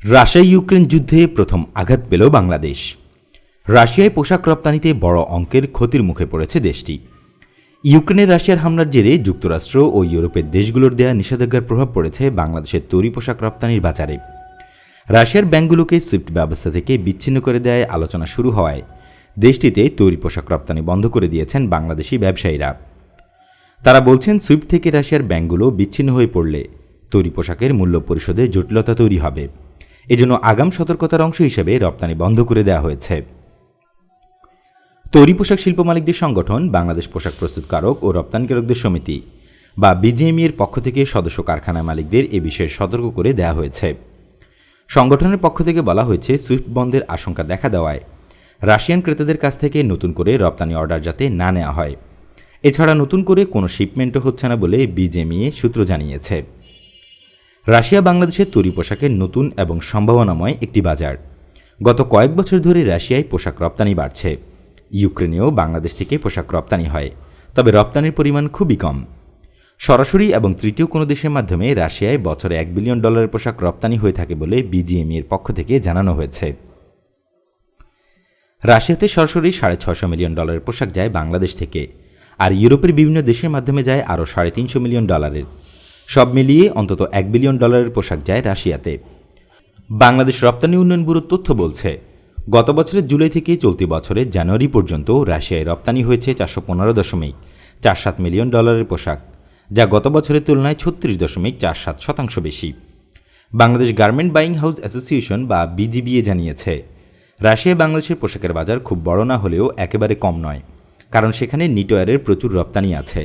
Russia Ukraine যুদ্ধে প্রথম আঘাত পেল বাংলাদেশ। রাশিয়ায় পোশাক রপ্তানিতে বড় অঙ্কের ক্ষতির মুখে পড়েছে দেশটি। ইউক্রেনে রাশিয়ার হামলার জেরে যুক্তরাষ্ট্র ও ইউরোপের দেশগুলোর দেয়া নিষেধাজ্ঞার প্রভাব পড়েছে বাংলাদেশের তৈরি পোশাক রপ্তানির বাজারে। রাশিয়ার ব্যাংকগুলোকে সুইফট ব্যবস্থা থেকে বিচ্ছিন্ন করে দেয় আলোচনা শুরু হওয়ায় দেশটিতে তৈরি পোশাক রপ্তানি বন্ধ করে দিয়েছেন বাংলাদেশি ব্যবসায়ীরা। তারা বলছেন, সুইফট থেকে রাশিয়ার ব্যাংকগুলো বিচ্ছিন্ন হয়ে পড়লে তৈরি পোশাকের মূল্য পরিশোধে জটিলতা তৈরি হবে। এজন্য আগাম সতর্কতার অংশ হিসেবে রপ্তানি বন্ধ করে দেওয়া হয়েছে। তৈরি পোশাক শিল্প মালিকদের সংগঠন বাংলাদেশ পোশাক প্রস্তুতকারক ও রপ্তানিকারকদের সমিতি বা বিজিএমই এর পক্ষ থেকে সদস্য কারখানা মালিকদের এ বিষয়ে সতর্ক করে দেওয়া হয়েছে। সংগঠনের পক্ষ থেকে বলা হয়েছে, সুইফট বন্ধের আশঙ্কা দেখা দেওয়ায় রাশিয়ান ক্রেতাদের কাছ থেকে নতুন করে রপ্তানি অর্ডার যাতে না নেওয়া হয়। এছাড়া নতুন করে কোনো শিপমেন্টও হচ্ছে না বলে বিজিএমই সূত্র জানিয়েছে। রাশিয়া বাংলাদেশের তৈরি পোশাকের নতুন এবং সম্ভাবনাময় একটি বাজার। গত কয়েক বছর ধরে রাশিয়ায় পোশাক রপ্তানি বাড়ছে। ইউক্রেনেও বাংলাদেশ থেকে পোশাক রপ্তানি হয়, তবে রপ্তানির পরিমাণ খুবই কম। সরাসরি এবং তৃতীয় কোনো দেশের মাধ্যমে রাশিয়ায় বছরে $1 বিলিয়ন পোশাক রপ্তানি হয়ে থাকে বলে বিজিএমই এর পক্ষ থেকে জানানো হয়েছে। রাশিয়াতে সরাসরি $650 মিলিয়ন পোশাক যায় বাংলাদেশ থেকে, আর ইউরোপের বিভিন্ন দেশের মাধ্যমে যায় আরও $350 মিলিয়ন। সব মিলিয়ে অন্তত $1 বিলিয়ন পোশাক যায় রাশিয়াতে। বাংলাদেশ রপ্তানি উন্নয়ন ব্যুরোর তথ্য বলছে, গত বছরের জুলাই থেকে চলতি বছরের জানুয়ারি পর্যন্ত রাশিয়ায় রপ্তানি হয়েছে $415.47 মিলিয়ন পোশাক, যা গত বছরের তুলনায় 36.47% বেশি। Bangladesh garment buying house association বা বিজিবিএ জানিয়েছে, রাশিয়ায় বাংলাদেশের পোশাকের বাজার খুব বড় না হলেও একেবারে কম নয়, কারণ সেখানে নিটওয়্যারের প্রচুর রপ্তানি আছে।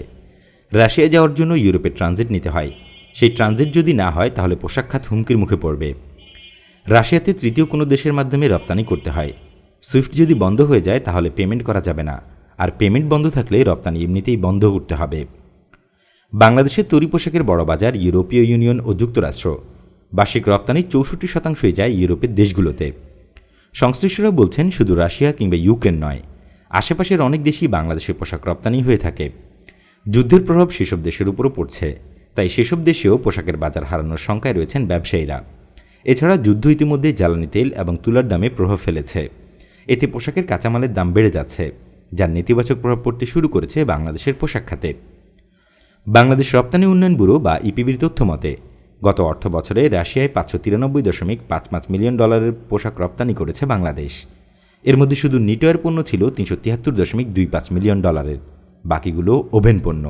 রাশিয়ায় যাওয়ার জন্য ইউরোপে ট্রানজিট নিতে হয়। সেই ট্রানজিট যদি না হয় তাহলে পোশাক খাত হুমকির মুখে পড়বে। রাশিয়াতে তৃতীয় কোনো দেশের মাধ্যমে রপ্তানি করতে হয়। সুইফট যদি বন্ধ হয়ে যায় তাহলে পেমেন্ট করা যাবে না, আর পেমেন্ট বন্ধ থাকলে রপ্তানি এমনিতেই বন্ধ করতে হবে। বাংলাদেশের তৈরি পোশাকের বড় বাজার ইউরোপীয় ইউনিয়ন ও যুক্তরাষ্ট্র। বার্ষিক রপ্তানির 64% যায় ইউরোপের দেশগুলোতে। সংশ্লিষ্টরা বলছেন, শুধু রাশিয়া কিংবা ইউক্রেন নয়, আশেপাশের অনেক দেশই বাংলাদেশের পোশাক রপ্তানি হয়ে থাকে। যুদ্ধের প্রভাব সেসব দেশের উপরও পড়ছে, তাই সেসব দেশেও পোশাকের বাজার হারানোর শঙ্কায় রয়েছেন ব্যবসায়ীরা। এছাড়া যুদ্ধ ইতিমধ্যে জ্বালানি তেল এবং তুলার দামে প্রভাব ফেলেছে। এতে পোশাকের কাঁচামালের দাম বেড়ে যাচ্ছে, যার নেতিবাচক প্রভাব পড়তে শুরু করেছে বাংলাদেশের পোশাক খাতে। বাংলাদেশ রপ্তানি উন্নয়ন ব্যুরো বা ইপিবির তথ্য মতে, গত অর্থ বছরে রাশিয়ায় $593.55 মিলিয়ন পোশাক রপ্তানি করেছে বাংলাদেশ। এর মধ্যে শুধু নিটওয়্যার পণ্য ছিল $373.25 মিলিয়ন, বাকিগুলো ওভেন পণ্য।